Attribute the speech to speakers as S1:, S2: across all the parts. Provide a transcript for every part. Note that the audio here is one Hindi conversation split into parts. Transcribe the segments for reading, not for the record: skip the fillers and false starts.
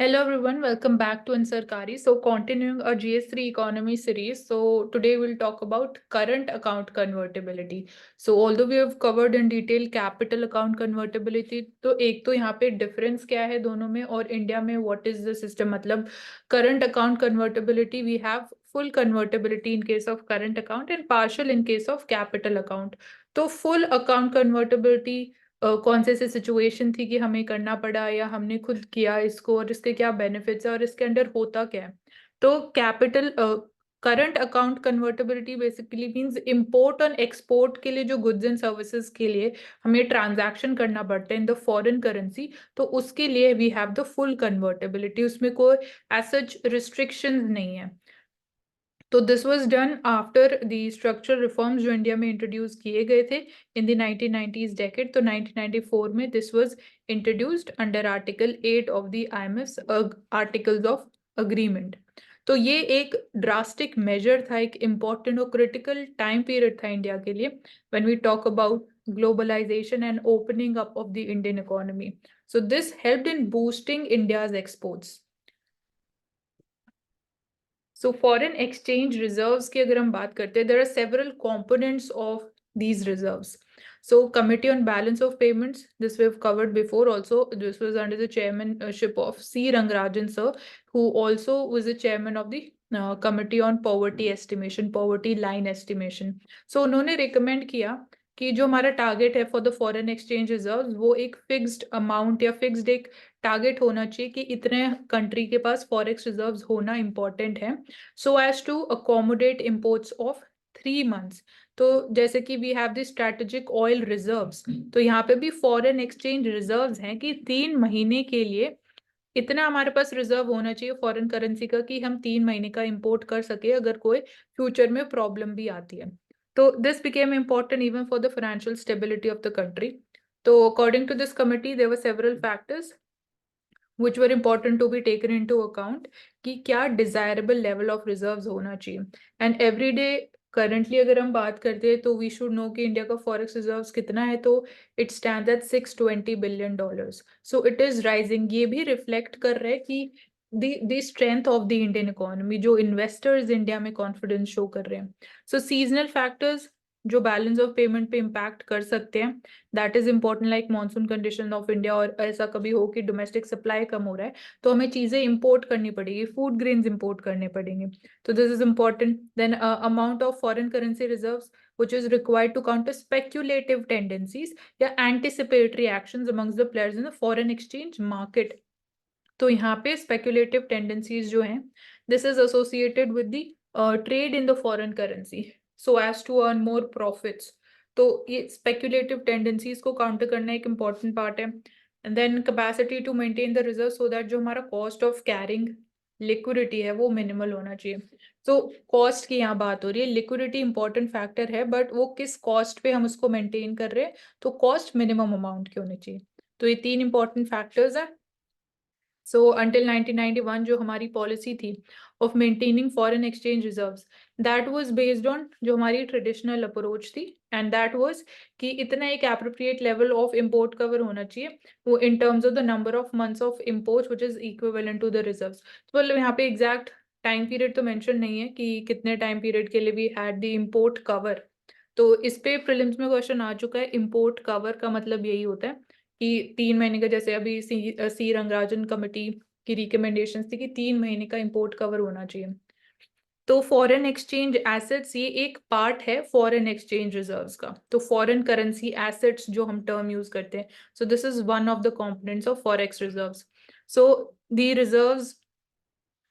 S1: Hello everyone, welcome back to Ansarkari. So continuing our GS3 economy series. So today we'll talk about current account convertibility. So although we have covered in detail capital account convertibility, तो एक तो यहाँ पे difference क्या है दोनों में और इंडिया में what is the system, मतलब current account convertibility we have full convertibility in case of current account and partial in case of capital account. तो full account convertibility कौन से सिचुएशन थी कि हमें करना पड़ा या हमने खुद किया इसको और इसके क्या बेनिफिट्स है और इसके अंदर होता क्या है। तो capital current account convertibility basically means import और एक्सपोर्ट के लिए जो गुड्स एंड सर्विसेज के लिए हमें ट्रांजैक्शन करना पड़ता है इन द फॉरेन करेंसी, तो उसके लिए we have the full convertibility, उसमें कोई एज सच रिस्ट्रिक्शंस नहीं है। तो this was done after the structural reforms जो इंडिया में इंट्रोड्यूस किए गए थे इन द 1990s डेकेड। तो 1994 में this was introduced under article 8 of the IMF articles of agreement. तो ये एक ड्रास्टिक मेजर था, एक इम्पॉर्टेंट और क्रिटिकल टाइम पीरियड था इंडिया के लिए when we talk about globalisation and opening up of the Indian economy. So this helped in boosting India's exports. So foreign exchange reserves की अगर हम बात करते हैं, there are several components of these reserves. So committee on balance of payments, this we have covered before also. This was under the chairmanship of C Rangarajan sir, who also was the chairman of the committee on poverty estimation, poverty line estimation. So उन्होंने recommend किया कि जो हमारा टारगेट है for the foreign exchange reserves वो एक फिक्स्ड अमाउंट या फिक्स्ड एक टारगेट होना चाहिए कि इतने कंट्री के पास फॉरेक्स रिजर्व्स होना इंपॉर्टेंट है, so as to accommodate imports of 3 months. तो जैसे कि we have the strategic oil reserves, तो यहाँ पे भी फॉरेन एक्सचेंज रिजर्व्स हैं कि 3 महीने के लिए इतना हमारे पास रिजर्व होना चाहिए फॉरेन करेंसी का कि हम 3 महीने का इंपोर्ट कर सके अगर कोई फ्यूचर में प्रॉब्लम भी आती है। तो this became important even for the financial stability of the country. तो according to this committee there were several factors which were important to be taken into account कि क्या डिजायरेबल लेवल ऑफ रिजर्व्स होना चाहिए। एंड एवरीडे करंटली अगर हम बात करते हैं तो वी शुड नो कि इंडिया का फॉरेक्स रिजर्व्स कितना है, तो it stand at $620 billion। So it is rising. ये भी रिफ्लेक्ट कर रहा है कि the strength of the Indian economy, जो इन्वेस्टर्स इंडिया में कॉन्फिडेंस शो कर रहे हैं। सो सीजनल फैक्टर्स जो बैलेंस ऑफ पेमेंट पे इम्पैक्ट कर सकते हैं, that is important, like monsoon condition of India, और ऐसा कभी हो कि डोमेस्टिक सप्लाई कम हो रहा है तो हमें चीजें इंपोर्ट करनी पड़ेगी, फूड ग्रेन्स इंपोर्ट करने पड़ेंगे, तो this is important. Then amount of foreign currency reserves which is required to counter speculative tendencies या anticipatory actions amongst the players in the foreign exchange market। तो यहाँ पे speculative tendencies जो हैं, this is associated with the trade in the foreign currency so as to earn more profits। तो ये speculative tendencies को काउंटर करना एक important पार्ट है। And then capacity to maintain the reserve so that जो हमारा कॉस्ट ऑफ कैरिंग लिक्विडिटी है वो मिनिमल होना चाहिए। तो कॉस्ट की यहाँ बात हो रही है, लिक्विडिटी इंपॉर्टेंट फैक्टर है बट वो किस कॉस्ट पे हम उसको मेंटेन कर रहे हैं, तो कॉस्ट मिनिमम अमाउंट की होनी चाहिए। तो ये 3 इंपॉर्टेंट फैक्टर्स हैं। सो अंटिल 1991 जो हमारी पॉलिसी थी of maintaining foreign exchange reserves, that was based on जो हमारी ट्रेडिशनल अप्रोच थी, एंड दैट वाज कि इतना एक appropriate level of import cover होना चाहिए वो in terms of the number of months of import which is equivalent to the reserves. तो मतलब यहाँ पे एग्जैक्ट टाइम पीरियड तो मेंशन नहीं है कि कितने टाइम पीरियड के लिए we had the import cover. तो इस पे प्रीलिम्स में क्वेश्चन आ चुका है, इंपोर्ट कवर का मतलब यही होता है कि 3 महीने का, जैसे अभी सी रंगराजन कमेटी की रिकमेंडेशन थी कि 3 महीने का इंपोर्ट कवर होना चाहिए। तो फॉरेन एक्सचेंज एसेट्स ये एक पार्ट है फॉरेन एक्सचेंज रिजर्व्स का। तो फॉरेन करेंसी एसेट्स जो हम टर्म यूज करते हैं, so this is one of the components of forex reserves. So the reserves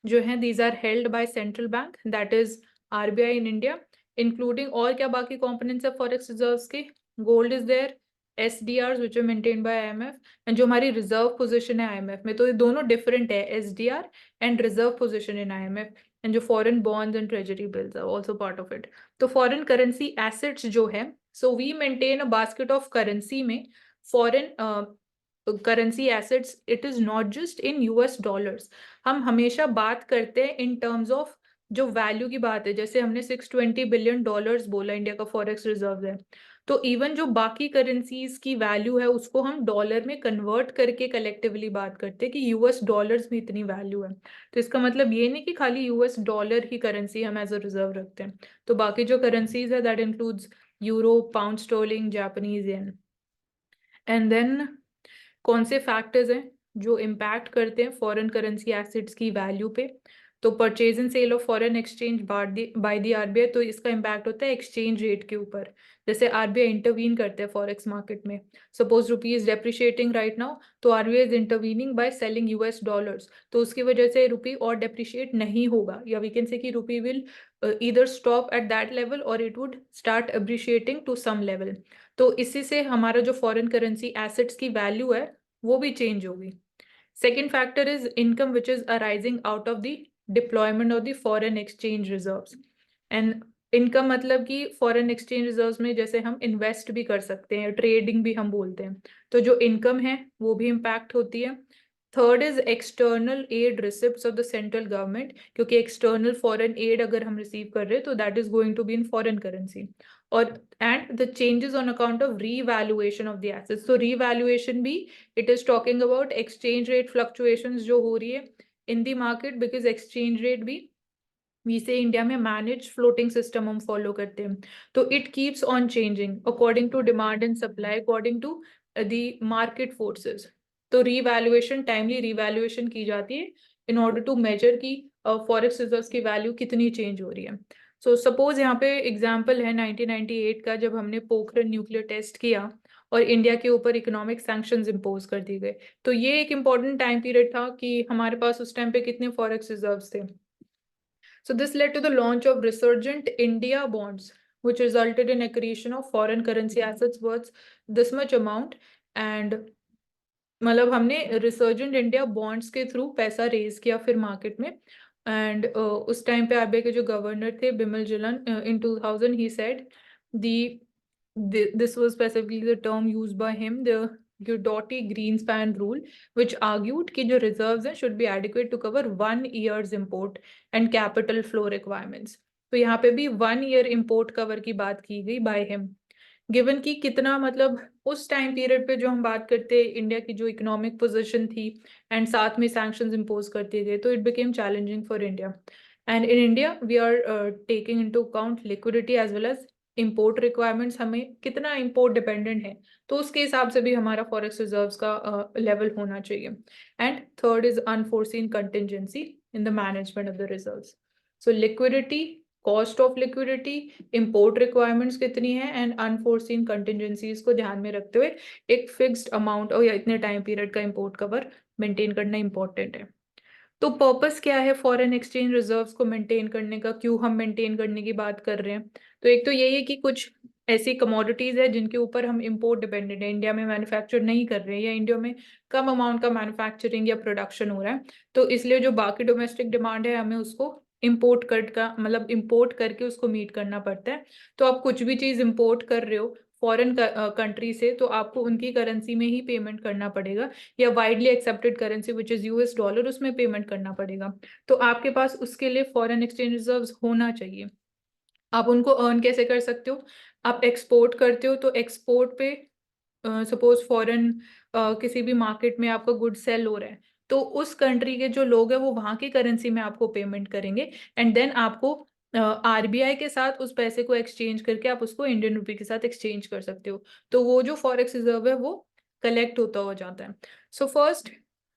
S1: जो हैं these are held by central bank, that is RBI in India, including और क्या बाकी कंपोनेंट्स है फॉरेक्स रिजर्व्स के, gold is there, SDRs which are maintained by IMF, and जो हमारी रिजर्व पोजीशन है IMF में, तो ये दोनों डिफरेंट है, SDR and reserve position in IMF, and जो foreign bonds and treasury bills are also part of it. तो फॉरेन करेंसी एसेट्स जो है, so we maintain a basket of currency में foreign currency assets, it is not just in US dollars. हम हमेशा बात करते हैं इन टर्म्स ऑफ जो वैल्यू की बात है, जैसे हमने $620 बिलियन बोला इंडिया का फॉरेक्स रिजर्व है, तो इवन जो बाकी करेंसीज की वैल्यू है उसको हम डॉलर में कन्वर्ट करके कलेक्टिवली बात करते हैं कि यूएस डॉलर्स में इतनी वैल्यू है। तो इसका मतलब ये नहीं कि खाली यूएस डॉलर ही करेंसी हम एज अ रिजर्व रखते हैं, तो बाकी जो करेंसीज है that includes euro, pound sterling, Japanese yen. And then कौन से फैक्टर्स हैं जो इम्पैक्ट करते हैं फॉरेन करेंसी एसेट्स की वैल्यू पे? तो purchase and sale of foreign exchange by the RBI, तो इसका इम्पैक्ट होता है एक्सचेंज रेट के ऊपर। जैसे आरबीआई इंटरवीन करते हैं फॉरेक्स मार्केट में, suppose rupee is depreciating right now, तो RBI is intervening by selling US dollars, तो उसकी वजह से रुपी और डेप्रिशिएट नहीं होगा, या वी कैन से कि रुपी will either stop at that level or it would start appreciating to some level। तो इसी से हमारा जो फॉरेन करेंसी एसेट्स की वैल्यू है वो भी चेंज होगी। Second factor is income which is arising out of the deployment of the foreign exchange reserves. And income मतलब कि फॉरेन एक्सचेंज रिजर्व्स में जैसे हम इन्वेस्ट भी कर सकते हैं, ट्रेडिंग भी हम बोलते हैं, तो जो इनकम है वो भी इम्पैक्ट होती है। Third is external aid receipts of the central government, क्योंकि एक्सटर्नल फॉरेन एड अगर हम रिसीव कर रहे हैं तो that is going to be in foreign currency. और and the changes on account of revaluation of the assets, तो रीवैल्यूएशन भी it is talking about exchange rate fluctuations जो हो रही है in the market, because exchange rate भी से इंडिया में मैनेज फ्लोटिंग सिस्टम हम फॉलो करते हैं, तो it keeps on changing according to demand and supply, according to the market forces. तो रीवैल्यूएशन, टाइमली रीवैल्यूएशन की जाती है इन ऑर्डर टू मेजर की फॉरेक्स रिजर्व्स की वैल्यू कितनी चेंज हो रही है। सो सपोज यहाँ पे एग्जांपल है 1998 का, जब हमने पोखरण न्यूक्लियर टेस्ट किया और इंडिया के ऊपर इकोनॉमिक सैंक्शंस इम्पोज कर दिए गए, तो ये एक इम्पॉर्टेंट टाइम पीरियड था कि हमारे पास उस टाइम पे कितने फॉरेक्स रिजर्व्स थे। So this led to the launch of Resurgent India bonds, which resulted in accretion of foreign currency assets worth this much amount। And मतलब हमने रिसर्जेंट इंडिया बॉन्ड्स के थ्रू पैसा रेज किया फिर मार्केट में। एंड उस टाइम पे आरबीआई के जो गवर्नर थे बिमल जलन, इन 2000 he said this was specifically the term used by him, the Gudotti-Greenspan rule, which argued कि जो reserves हैं should be adequate to cover 1 year's import and capital flow requirements। तो यहाँ पे भी 1 year import cover की बात की गई by him, गिवन कि कितना मतलब उस टाइम पीरियड पे जो हम बात करते इंडिया की जो इकोनॉमिक पोजीशन थी एंड साथ में सैंक्शंस इम्पोज करते गए, तो it became challenging for India. And in India we are taking into account liquidity as well as import requirements, हमें कितना इम्पोर्ट डिपेंडेंट है, तो उसके हिसाब से भी हमारा फॉरेक्स रिजर्व्स का लेवल होना चाहिए। And third is unforeseen contingency in the management of the reserves. So liquidity, cost of liquidity, import requirements कितनी है एंड अनफोर्सीन कंटिजेंसीज को ध्यान में रखते हुए एक फिक्स्ड अमाउंट और या इतने टाइम पीरियड का इम्पोर्ट कवर मेंटेन करना इंपॉर्टेंट है। तो पर्पस क्या है फॉरेन एक्सचेंज रिजर्व्स को मेंटेन करने का, क्यों हम मेंटेन करने की बात कर रहे हैं? तो एक तो यही है कि कुछ ऐसी कमोडिटीज है जिनके ऊपर हम इंपोर्ट डिपेंडेंट है, इंडिया में मैन्युफैक्चर नहीं कर रहे हैं या इंडिया में कम अमाउंट का मैन्युफैक्चरिंग या प्रोडक्शन हो रहा है, तो इसलिए जो बाकी डोमेस्टिक डिमांड है हमें उसको इम्पोर्ट कर का मतलब इम्पोर्ट करके उसको मीट करना पड़ता है। तो आप कुछ भी चीज इम्पोर्ट कर रहे हो फॉरेन कंट्री से, तो आपको उनकी करेंसी में ही पेमेंट करना पड़ेगा, या widely accepted currency which is US dollar, उसमें पेमेंट करना पड़ेगा। तो आपके पास उसके लिए फॉरेन एक्सचेंज रिजर्व्स होना चाहिए। आप उनको अर्न कैसे कर सकते हो? आप एक्सपोर्ट करते हो तो एक्सपोर्ट पे सपोज फॉरेन किसी भी मार्केट में आपका गुड सेल हो रहा है, तो उस कंट्री के जो लोग हैं वो वहां की करेंसी में आपको पेमेंट करेंगे, एंड देन आपको आरबीआई के साथ उस पैसे को एक्सचेंज करके आप उसको इंडियन रुपी के साथ एक्सचेंज कर सकते हो, तो वो जो फॉरेक्स रिजर्व है वो कलेक्ट होता हो जाता है। सो फर्स्ट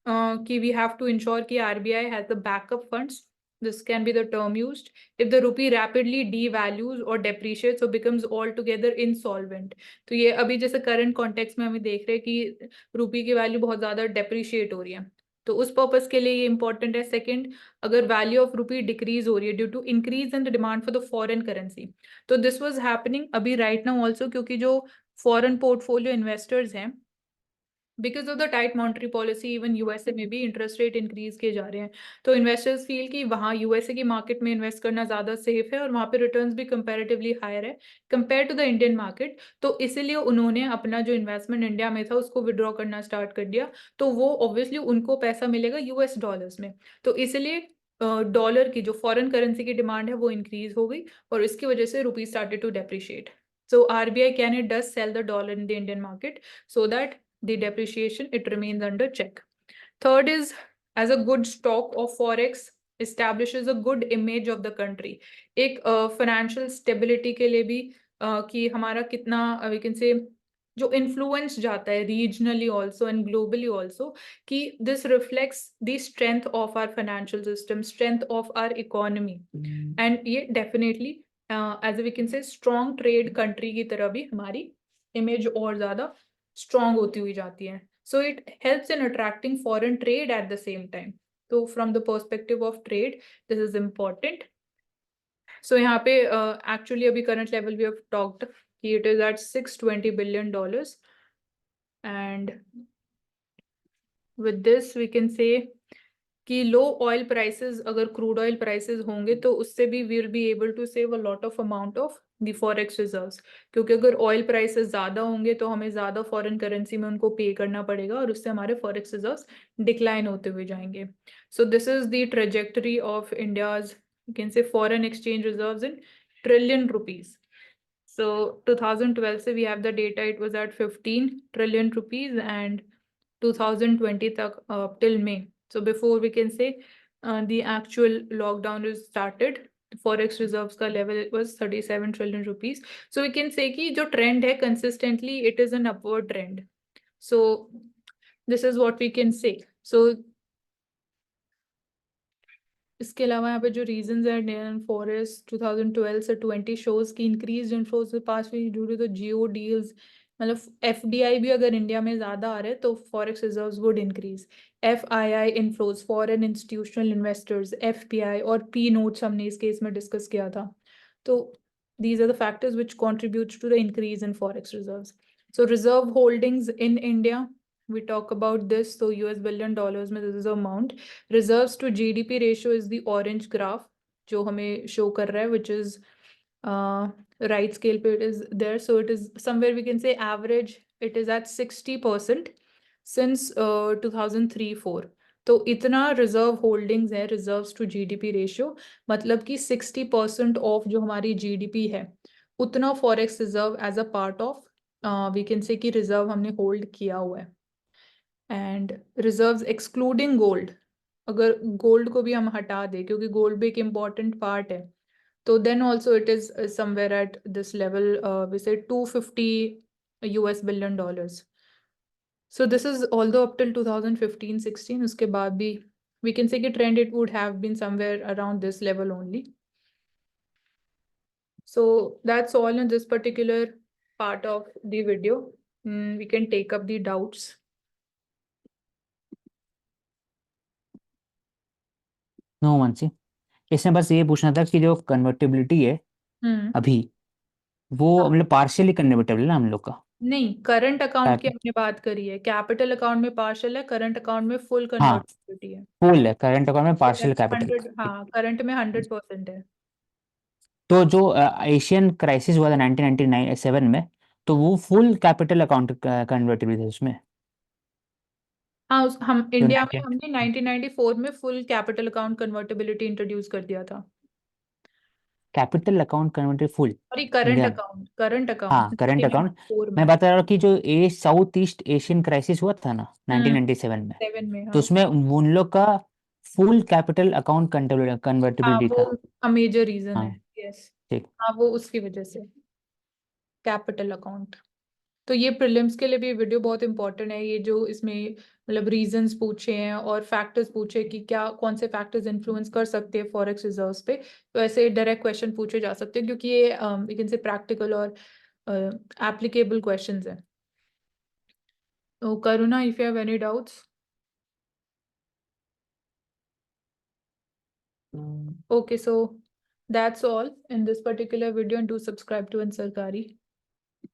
S1: कि वी हैव टू इंश्योर कि RBI has the backup funds. This can be the term used if the rupee rapidly devalues or depreciates or becomes altogether insolvent। तो ये अभी जैसे करंट कॉन्टेक्स्ट में हमें देख रहे हैं कि रुपी की वैल्यू बहुत ज्यादा डेप्रिशिएट हो रही है, तो उस पर्पस के लिए ये इंपॉर्टेंट है। सेकंड, अगर वैल्यू ऑफ रुपी डिक्रीज हो रही है due to increase in the demand for the foreign currency, तो दिस वाज हैपनिंग अभी राइट नाउ ऑल्सो, क्योंकि जो फॉरेन पोर्टफोलियो इन्वेस्टर्स हैं because of the tight monetary policy even USA में भी इंटरेस्ट रेट इंक्रीज किए जा रहे हैं, तो इन्वेस्टर्स फील कि वहाँ यूएसए की मार्केट में इन्वेस्ट करना ज़्यादा सेफ है और वहाँ पे रिटर्न्स भी कंपैरेटिवली हायर है compare to the Indian market, तो इसीलिए उन्होंने अपना जो इन्वेस्टमेंट इंडिया में था उसको विड्रॉ करना स्टार्ट कर दिया। तो वो ऑब्वियसली उनको पैसा मिलेगा यूएस डॉलर्स में, तो इसलिए डॉलर की जो फॉरेन करेंसी की डिमांड है वो इंक्रीज हो गई और इसकी वजह से rupee started to depreciate. So RBI does sell the dollar in the Indian market so that the depreciation, it remains under check. Third is, as a good stock of forex, establishes a good image of the country. एक financial stability के लिए भी कि हमारा कितना we can say जो influence जाता है regionally also and globally also, कि this reflects the strength of our financial system, strength of our economy, and ये definitely as we can say strong trade country की तरह भी हमारी image और ज़्यादा strong होती हुई जाती है. So it helps in attracting foreign trade at the same time. So from the perspective of trade, this is important. So यहाँ पे actually अभी current level we have talked कि it is at $620 billion, and with this we can say कि लो ऑयल प्राइसेस, अगर क्रूड ऑयल प्राइसेस होंगे तो उससे भी we will be able to save a lot of amount of the forex reserves, क्योंकि अगर ऑयल प्राइसेस ज़्यादा होंगे तो हमें ज़्यादा फॉरेन करेंसी में उनको पे करना पड़ेगा और उससे हमारे फॉरेक्स रिजर्व्स डिक्लाइन होते हुए जाएंगे. सो this is the trajectory of India's you can say foreign exchange reserves in trillion rupees. So 2012 से we have the data, it was at 15 trillion rupees, and 2020 तक till May. So before we can say the actual lockdown is started, forex reserves का level was 37 trillion rupees. So we can say कि जो trend है consistently it is an upward trend. So this is what we can say. So इसके अलावा यहाँ पे जो रीजंस है, इंडियन फॉरेस्ट 2012 से 20 शोज की इंक्रीज इनफ्लोज पास due to the Jio deals. मतलब एफडीआई भी अगर इंडिया में ज्यादा आ रहे हैं तो forex reserves would increase. FII inflows, foreign institutional investors, FPI और पी नोट्स हमने इस केस में डिस्कस किया था. तो these are the factors which contributes to the increase in forex reserves. So reserve holdings in India, we talk about this. So US billion dollars में this is the amount. Reserves to GDP ratio is the orange graph जो हमें show कर रहा है, which is right scale पे it is there. So it is somewhere we can say average it is at 60% since 2003-4. तो इतना रिजर्व होल्डिंग्स है, रिजर्व्स टू जीडीपी रेशियो, मतलब कि 60% ऑफ जो हमारी जीडीपी है उतना forex reserve as a part of we can say कि रिजर्व हमने होल्ड किया हुआ है. एंड रिजर्व्स एक्सक्लूडिंग गोल्ड, अगर गोल्ड को भी हम हटा दें क्योंकि गोल्ड भी एक इम्पॉर्टेंट पार्ट है, तो then also it is somewhere at this level we say 250 US billion dollars. So this is although up till 2015-16, उसके बाद भी we can say कि trend it would have been somewhere around this level only. So that's all in this particular part of the video. We can take up the doubts.
S2: No Mansi, इसमें बस ये पूछना था कि जो कन्वर्टिबिलिटी है अभी वो मतलब पार्शियली कन्वर्टेबल है ना हम लोग का.
S1: नहीं, करंट अकाउंट की हमने बात करी है. कैपिटल अकाउंट में पार्शियल है, करंट अकाउंट में फुल
S2: हाँ,
S1: कन्वर्टिबिलिटी है.
S2: फुल है करंट अकाउंट में, पार्शियल कैपिटल.
S1: 100, हाँ, करंट में 100% है.
S2: तो जो एशियन क्राइसिस हुआ था 1997 में, तो वो फुल कैपिटल अकाउंट कन्वर्टेबल था उसमें.
S1: हाँ, हम
S2: जो
S1: इंडिया में हमने 1994 में full capital account convertibility introduce कर दिया था.
S2: Capital account converted full
S1: sorry, current
S2: India.
S1: Account, current account
S2: हाँ, करंट अकाउंट.
S1: 1994
S2: मैं
S1: में.
S2: बता रहा हूँ कि जो ए साउथ ईस्ट एशियन क्राइसिस हुआ था ना 1997 में,
S1: 7 में,
S2: तो
S1: हाँ.
S2: उसमें उन लोग का फुल कैपिटल अकाउंट
S1: हाँ,
S2: कन्वर्टेबिलिटी था.
S1: वो मेजर रीजन है.
S2: हाँ,
S1: यस.
S2: ठीक.
S1: हाँ, वो उसकी वजह से कैपिटल अकाउंट. तो ये प्रीलिम्स के लिए भी वीडियो बहुत इंपॉर्टेंट है. ये जो इसमें मतलब रीजंस पूछे हैं और फैक्टर्स पूछे कि क्या कौन से फैक्टर्स इन्फ्लुएंस कर सकते हैं फॉरेक्स रिजर्व्स पे, तो ऐसे डायरेक्ट क्वेश्चन पूछे जा सकते हैं क्योंकि ये वी कैन से प्रैक्टिकल और एप्लीकेबल क्वेश्चंस हैं. तो Karuna, if you have any doubts. Okay, so that's all in this particular video, and do subscribe to Ansarkari.